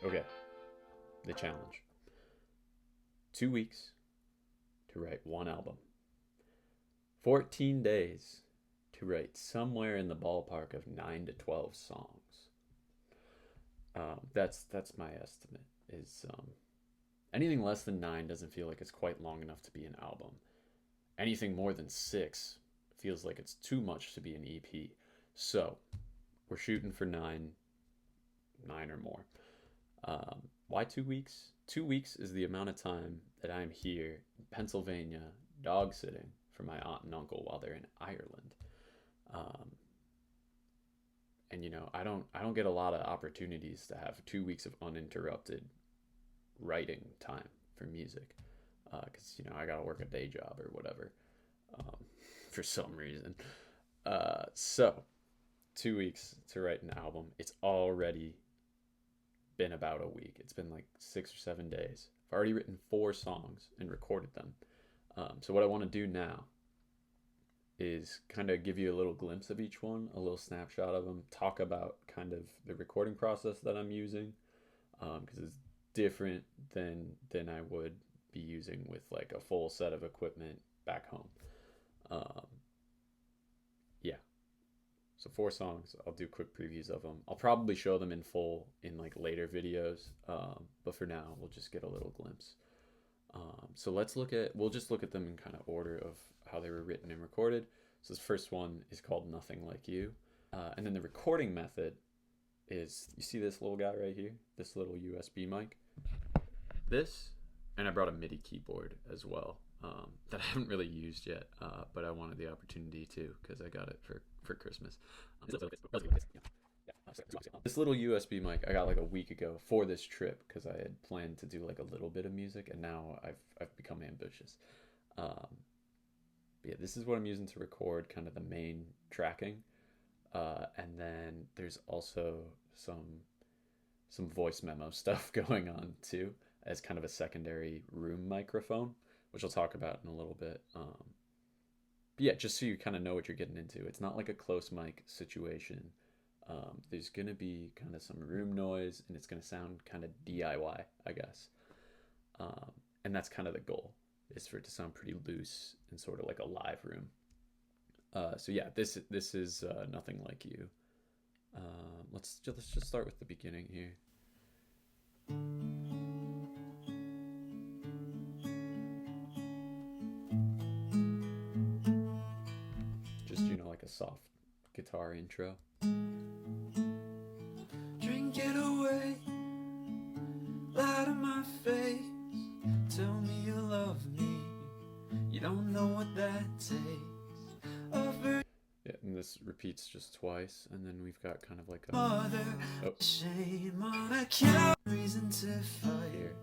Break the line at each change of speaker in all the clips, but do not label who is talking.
Okay, the challenge. 2 weeks to write one album. 14 days to write somewhere in the ballpark of 9 to 12 songs. That's my estimate. Is anything less than 9 doesn't feel like it's quite long enough to be an album. Anything more than 6 feels like it's too much to be an EP. So we're shooting for 9 or more. Why 2 weeks? 2 weeks is the amount of time that I'm here in Pennsylvania, dog sitting for my aunt and uncle while they're in Ireland. Um, and I don't get a lot of opportunities to have 2 weeks of uninterrupted writing time for music, because I gotta work a day job or whatever, um, for some reason. So 2 weeks to write an album. It's already been about a week. It's been like 6 or 7 days. I've already written 4 songs and recorded them. So what I want to do now is kind of give you a little glimpse of each one, a little snapshot of them, talk about kind of the recording process that I'm using, because it's different than I would be using with like a full set of equipment back home. Um, yeah. So 4 songs. I'll do quick previews of them. I'll probably show them in full in like later videos, but for now we'll just get a little glimpse. So we'll just look at them in kind of order of how they were written and recorded. So this first one is called Nothing Like You. And then the recording method is, you see this little guy right here? This little USB mic? And I brought a MIDI keyboard as well, that I haven't really used yet, but I wanted the opportunity to because I got it for Christmas. This little USB mic I got like a week ago for this trip because I had planned to do like a little bit of music, and now I've become ambitious. Yeah, this is what I'm using to record kind of the main tracking, and then there's also some voice memo stuff going on too as kind of a secondary room microphone, which I'll talk about in a little bit. But yeah, just so you kind of know what you're getting into. It's not like a close mic situation. There's going to be kind of some room noise, and it's going to sound kind of DIY, I guess. And that's kind of the goal, is for it to sound pretty loose and sort of like a live room. So yeah, this is Nothing Like You. Let's just start with the beginning here. Just like a soft guitar intro.
Drink it away, light on my face. Tell me you love me. You don't know what that takes.
Yeah, and this repeats just twice, and then we've got kind of like a
Mother, shame on a kid, reason to fight.
Here.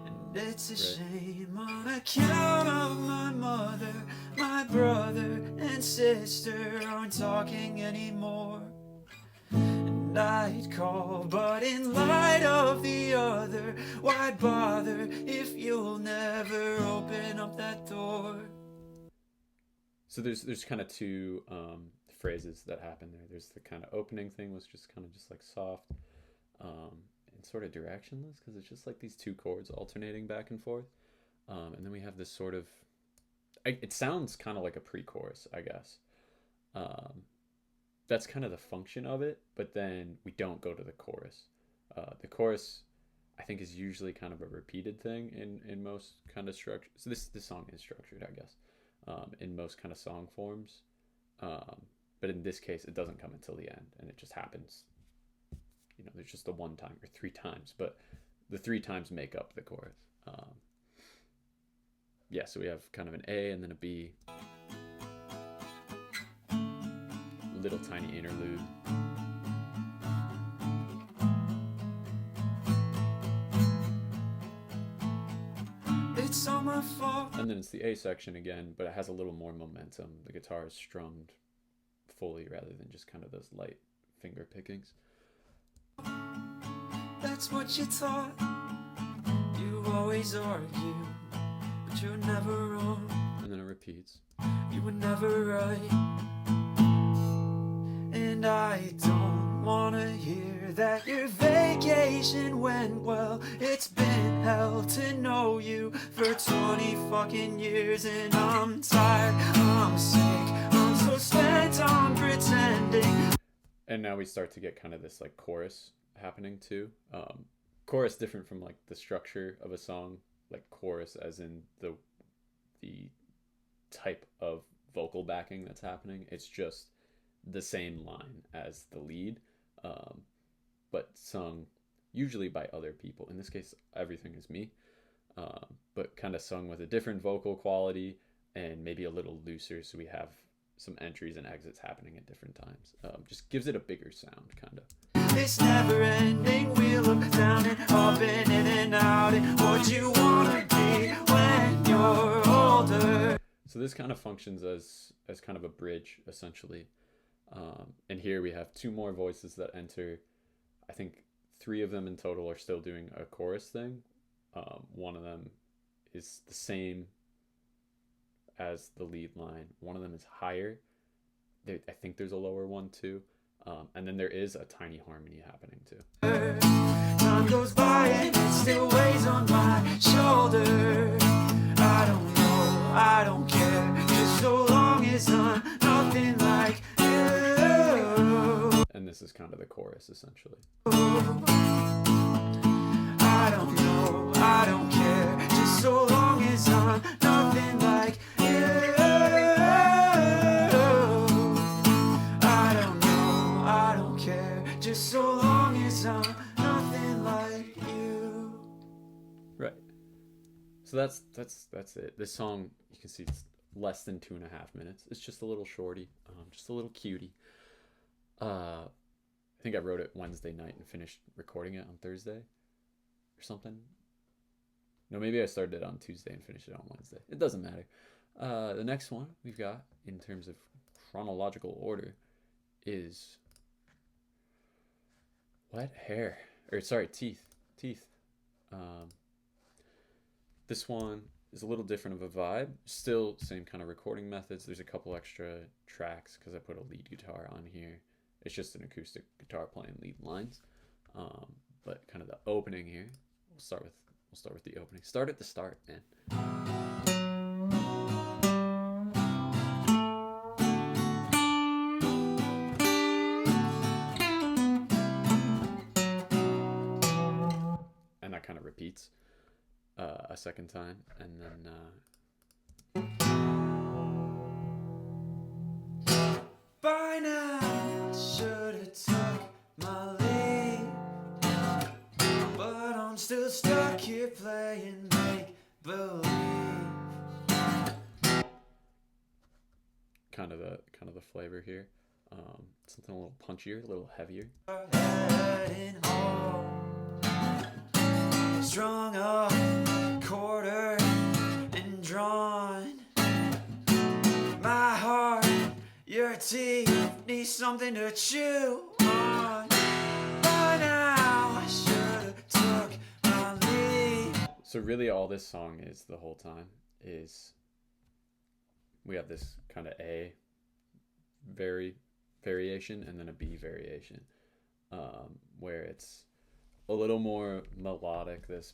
And it's a shame on account of my mother, my brother and sister aren't talking anymore. And I'd call, but in light of the other, why bother if you'll never open up that door?
So there's kind of two phrases that happen there. There's the kind of opening thing was just kind of just like soft, and sort of directionless, because it's just like these two chords alternating back and forth. And then we have this sort of, it sounds kind of like a pre-chorus, I guess. That's kind of the function of it, but then we don't go to the chorus. The chorus, I think, is usually kind of a repeated thing in most kind of structure. So this song is structured, I guess, in most kind of song forms. But in this case, it doesn't come until the end, and it just happens. There's just the one time or 3 times, but the 3 times make up the chorus. Yeah, so we have kind of an A and then a B. Little tiny interlude.
It's all my fault.
And then it's the A section again, but it has a little more momentum. The guitar is strummed fully rather than just kind of those light finger pickings.
That's what you thought. You always argue, but you're never wrong.
And then it repeats.
You were never right. And I don't wanna hear that your vacation went well. It's been hell to know you for 20 fucking years. And I'm tired, I'm sick, I'm so spent on pretending.
And now we start to get kind of this like chorus happening too. Chorus different from like the structure of a song, like chorus as in the type of vocal backing that's happening. It's just the same line as the lead, but sung usually by other people. In this case, everything is me, but kind of sung with a different vocal quality and maybe a little looser, so we have some entries and exits happening at different times. Just gives it a bigger sound, kind of.
This never ending wheel of down and up and in and out, and what you wanna be when you're older.
So this kind of functions as kind of a bridge, essentially. And here we have two more voices that enter. I think 3 of them in total are still doing a chorus thing. One of them is the same as the lead line. One of them is higher. I think there's a lower one too. And then there is a tiny harmony happening too.
Time goes by and it still weighs on my shoulder. I don't know, I don't care, just so long as I'm nothing like you.
And this is kind of the chorus, essentially.
I don't know, I don't care, just so long as I'm nothing like you. I don't know, I don't care, just so long as I'm nothing like you.
Right. So that's it. This song, you can see it's less than 2.5 minutes. It's just a little shorty, just a little cutie. I think I wrote it Wednesday night and finished recording it on Thursday or something. No, maybe I started it on Tuesday and finished it on Wednesday. It doesn't matter. The next one we've got in terms of chronological order is wet hair, or sorry, teeth. This one is a little different of a vibe. Still same kind of recording methods. There's a couple extra tracks because I put a lead guitar on here. It's just an acoustic guitar playing lead lines. But kind of the opening here. We'll start with the opening. Start at the start, man. And that kind of repeats a second time, and then
by now I should've took my leave, but I'm still stuck here playing make believe.
kind of the flavor here. Something a little punchier, a little heavier.
Heading home, strung up, quartered and drawn. My heart, your teeth need something to chew on. By now I should've took my leave.
So really all this song is the whole time is we have this kind of A variation and then a B variation, where it's a little more melodic. This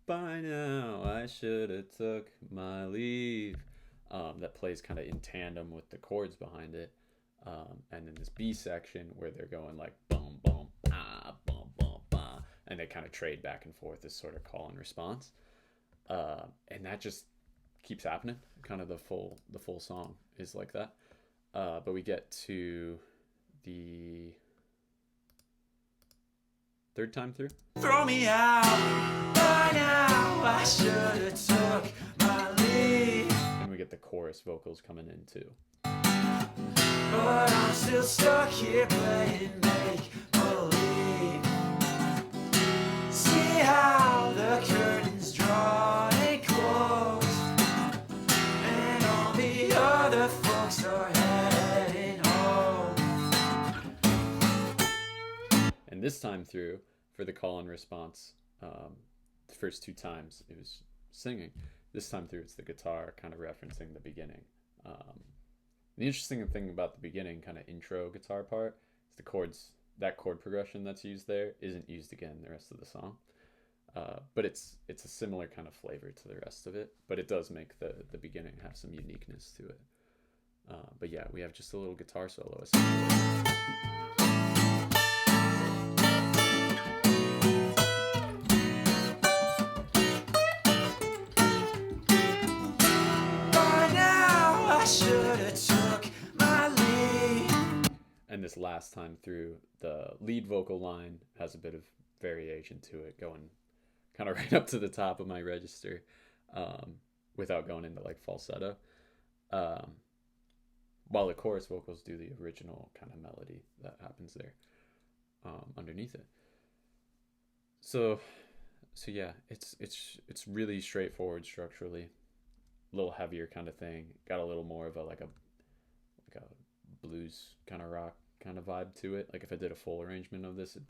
by now I should have took my leave, that plays kind of in tandem with the chords behind it, and then this B section where they're going like boom boom ah boom boom bah, and they kind of trade back and forth, this sort of call and response, and that just keeps happening. Kind of the full song is like that, but we get to the third time through.
Throw me out. By now I should've took my leave,
And we get the chorus vocals coming in too.
but I'm still stuck here playing make believe. See how the curtains draw and close, and all the other folks are heading home.
And this time through, for the call and response, the first 2 times it was singing. This time through, it's the guitar kind of referencing the beginning. The interesting thing about the beginning, kind of intro guitar part, is the chords. That chord progression that's used there isn't used again in the rest of the song. But it's a similar kind of flavor to the rest of it. But it does make the beginning have some uniqueness to it. But yeah, we have just a little guitar solo essentially.
By now I should have took my lead.
And this last time through, the lead vocal line has a bit of variation to it, going kind of right up to the top of my register, without going into like falsetto. Um, while the chorus vocals do the original kind of melody that happens there, underneath it. So yeah, it's really straightforward structurally, a little heavier kind of thing. Got a little more of a blues kind of rock kind of vibe to it. Like if I did a full arrangement of this, it'd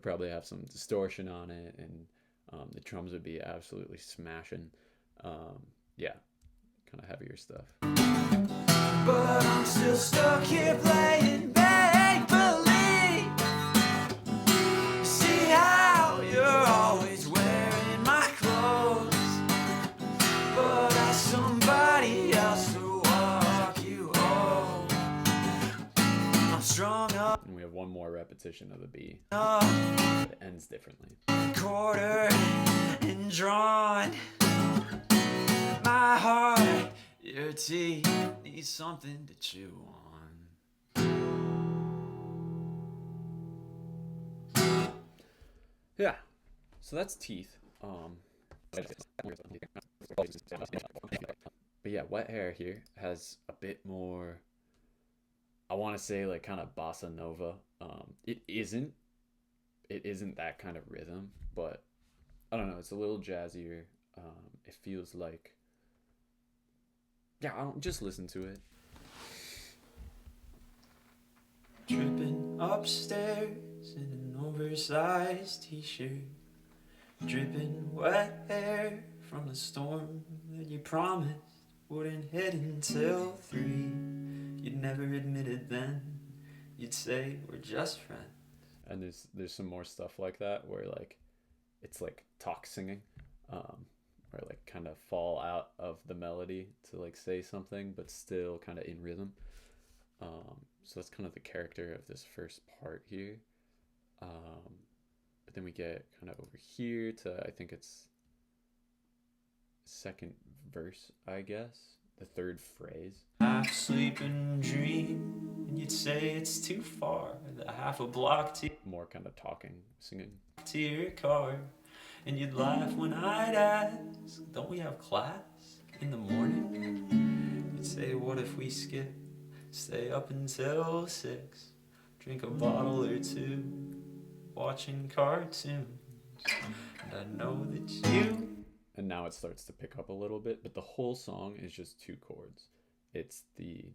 probably have some distortion on it, and the drums would be absolutely smashing. Yeah, kind of heavier stuff.
But I'm still stuck here playing make believe. See how you're always wearing my clothes, but ask somebody else to walk you home. I'm strung up,
And we have one more repetition of the B. It ends differently.
quarter and drawn. My heart, your teeth need something to chew on.
Yeah, so that's teeth. But yeah, Wet Hair here has a bit more, I want to say, like kind of bossa nova. It isn't that kind of rhythm, but I don't know, it's a little jazzier. It feels like, yeah, I don't just listen to it.
Tripping upstairs in an oversized t-shirt, dripping wet hair from the storm that you promised wouldn't hit until 3. You'd never admitted then, you'd say we're just friends.
And there's some more stuff like that where like it's like talk singing, where like kind of fall out of the melody to like say something but still kind of in rhythm. So that's kind of the character of this first part here. But then we get kind of over here to, I think it's second verse, I guess, the third phrase.
Half sleep and dream, and you'd say it's too far, the half a block
More kind of talking, singing.
to your car. And you'd laugh when I'd ask, don't we have class in the morning? You'd say, what if we skip, stay up until 6, drink a bottle or 2, watching cartoons. And I know that you...
And now it starts to pick up a little bit, but the whole song is just 2 chords. It's the,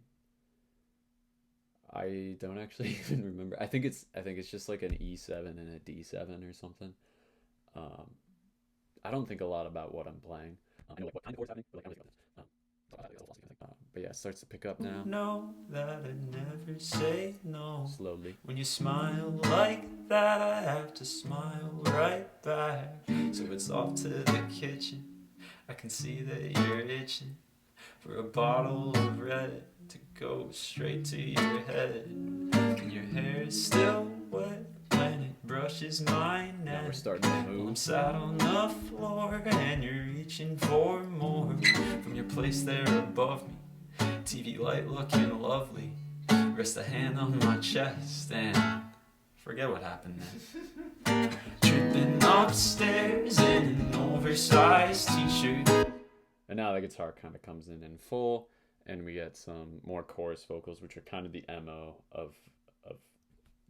I don't actually even remember. I think it's just like an E7 and a D7 or something. I don't think a lot about what I'm playing. I know like what kind of chords happening, but like I don't think about this. But yeah, it starts to pick up now.
Know that I never say no.
Slowly.
When you smile like that, I have to smile right back. So it's off to the kitchen. I can see that you're itching for a bottle of red to go straight to your head. And your hair is still wet when it brushes my neck.
Now we're starting to
I'm
move.
sat on the floor and you're reaching for more from your place there above me. TV light looking lovely. Rest a hand on my chest and forget what happened then. Tripping upstairs in an oversized t-shirt.
And now the guitar kind of comes in full, and we get some more chorus vocals, which are kind of the MO of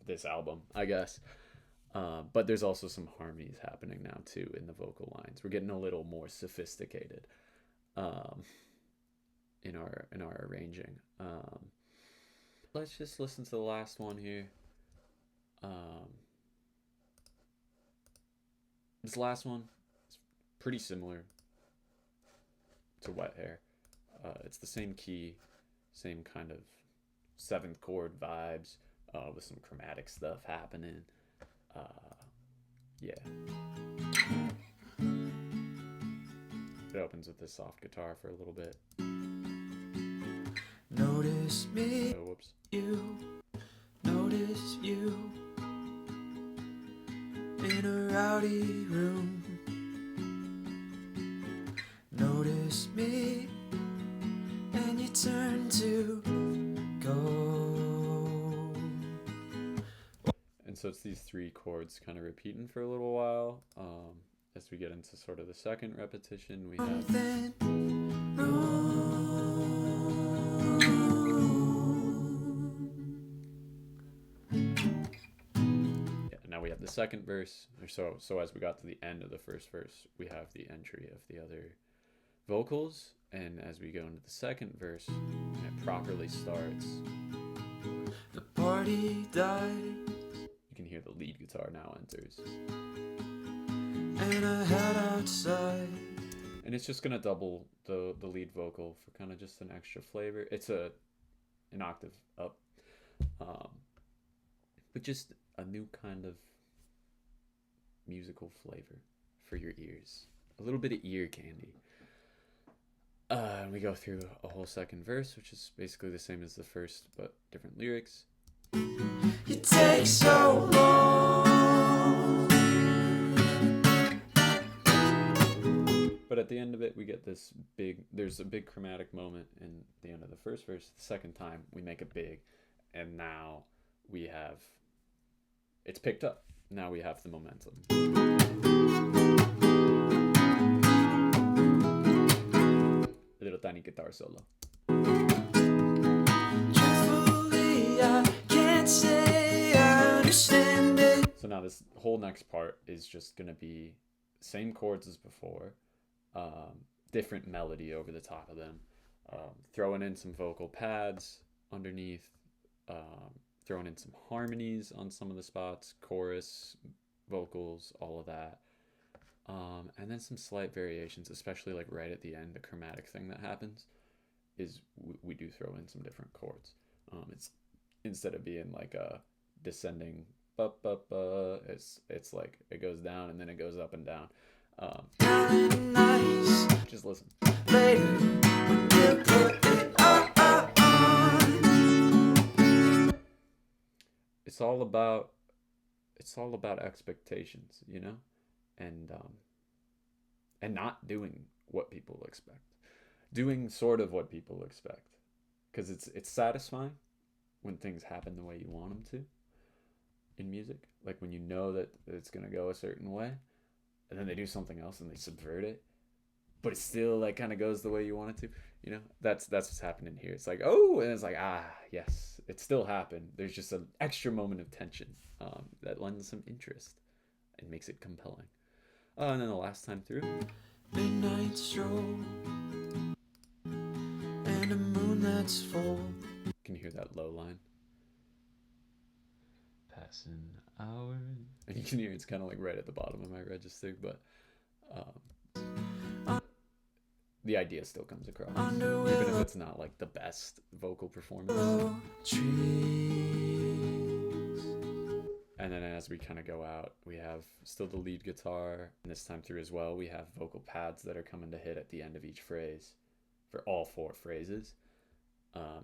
this album, I guess. But there's also some harmonies happening now too in the vocal lines. We're getting a little more sophisticated in our arranging. Let's just listen to the last one here. This last one is pretty similar to Wet Hair. It's the same key. same kind of seventh chord vibes with some chromatic stuff happening. Uh, yeah. It opens with this soft guitar for a little bit.
Notice me,
Oh, whoops.
you, notice you in a rowdy room. Notice me, and you turn to go.
And so it's these three chords kind of repeating for a little while. As we get into sort of the second repetition, we have. Now we have the second verse, or so as we got to the end of the first verse, we have the entry of the other vocals, and as we go into the second verse, and it properly starts,
The party died,
you can hear the lead guitar now enters.
and I head outside.
And it's just gonna double the lead vocal for kind of just an extra flavor. It's an octave up, but just a new kind of musical flavor for your ears. A little bit of ear candy. And we go through a whole second verse, which is basically the same as the first, but different lyrics.
You take so long.
But at the end of it, we get this there's a big chromatic moment in the end of the first verse. The second time, we make it big, and now we have, it's picked up. Now we have the momentum. A little tiny guitar solo.
Truthfully, I can't say I understand it.
So now this whole next part is just going to be same chords as before, different melody over the top of them, throwing in some vocal pads underneath, throwing in some harmonies on some of the spots, chorus, vocals, all of that. And then some slight variations, especially like right at the end, the chromatic thing that happens is we do throw in some different chords. It's instead of being like a descending it's like it goes down and then it goes up and down.
Nice.
Just listen.
Later, when you put it on.
It's all about expectations, you know, and not doing what people expect, doing sort of what people expect, because it's satisfying when things happen the way you want them to in music, like when you know that it's going to go a certain way and then they do something else and they subvert it, but it still like kind of goes the way you want it to, you know. That's what's happening here. It's like, oh, and it's like, yes, it still happened. There's just an extra moment of tension that lends some interest and makes it compelling. And then the last time through,
Midnight stroll and a moon that's full.
you can hear that low line. Passing hours. And you can hear it's kind of like right at the bottom of my register, but the idea still comes across, even if it's not like the best vocal performance. And then as we kind of go out, we have still the lead guitar, and this time through as well, we have vocal pads that are coming to hit at the end of each phrase for all four phrases.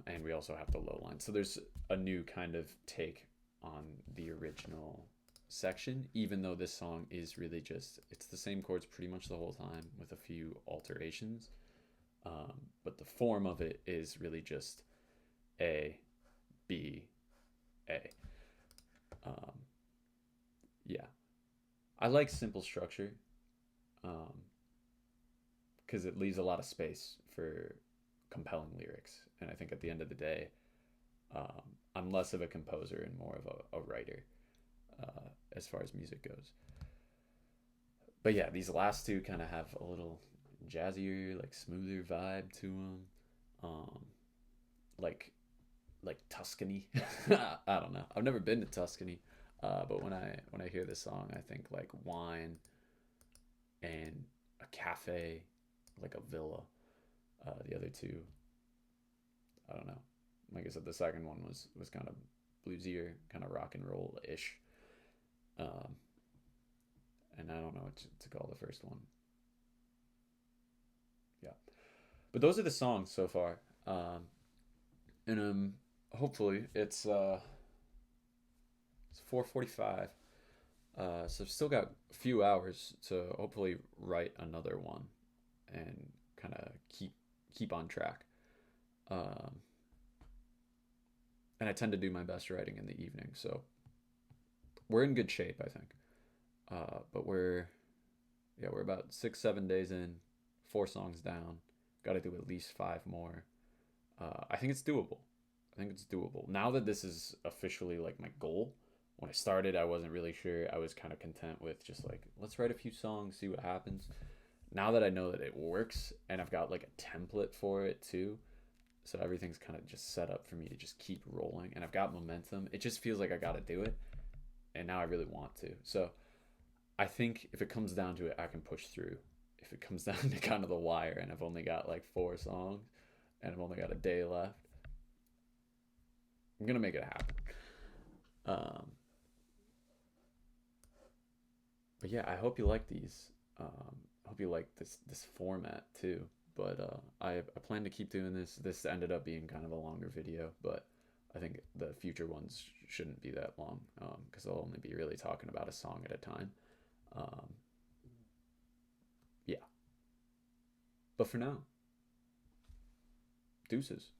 And we also have the low line. So there's a new kind of take on the original section, even though this song is really just, it's the same chords pretty much the whole time with a few alterations. But the form of it is really just A, B, A. Yeah, I like simple structure because it leaves a lot of space for compelling lyrics. And I think at the end of the day, I'm less of a composer and more of a writer as far as music goes. But yeah, these last two kind of have a little jazzier, like smoother vibe to them, like Tuscany. I don't know. I've never been to Tuscany, but when I hear this song, I think like wine and a cafe, like a villa. The other two, I don't know. Like I said, the second one was kind of bluesier, kind of rock and roll ish. Um, and I don't know what to call the first one. Yeah, but those are the songs so far. And hopefully it's 4:45. So I've still got a few hours to hopefully write another one and kind of keep on track. Um, and I tend to do my best writing in the evening, so we're in good shape, I think. But we're about 6 7 days in, 4 songs down. Got to do at least five more. I think it's doable. I think it's doable. Now that this is officially like my goal, when I started, I wasn't really sure. I was kind of content with just like, let's write a few songs, see what happens. Now that I know that it works and I've got like a template for it too, so everything's kind of just set up for me to just keep rolling and I've got momentum. It just feels like I got to do it. And now I really want to. So I think if it comes down to it, I can push through. If it comes down to kind of the wire and I've only got like 4 songs and I've only got a day left, I'm gonna make it happen. Um, but yeah, I hope you like these. I hope you like this format too. But I plan to keep doing this. This ended up being kind of a longer video, but I think the future ones shouldn't be that long because I'll only be really talking about a song at a time. Um, yeah, but for now, deuces.